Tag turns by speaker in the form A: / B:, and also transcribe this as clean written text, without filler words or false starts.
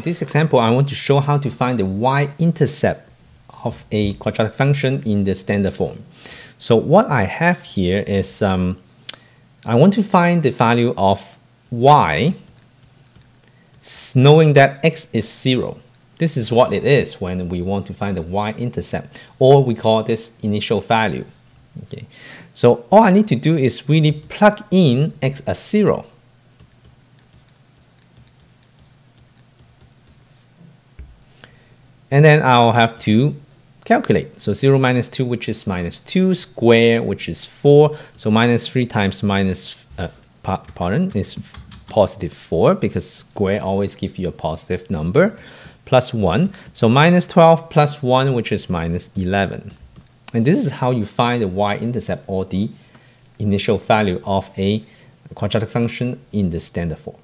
A: this example, I want to show how to find the y-intercept of a quadratic function in the standard form. So what I have here is I want to find the value of y knowing that x is 0. This is what it is when we want to find the y-intercept, or we call this initial value. Okay, so all I need to do is really plug in x as 0. And then I'll have to calculate. So 0 minus 2, which is minus 2, square, which is 4. So minus 3 times minus, is positive 4, because square always gives you a positive number, plus 1. So minus 12 plus 1, which is minus 11. And this is how you find the y-intercept, or the initial value of a quadratic function in the standard form.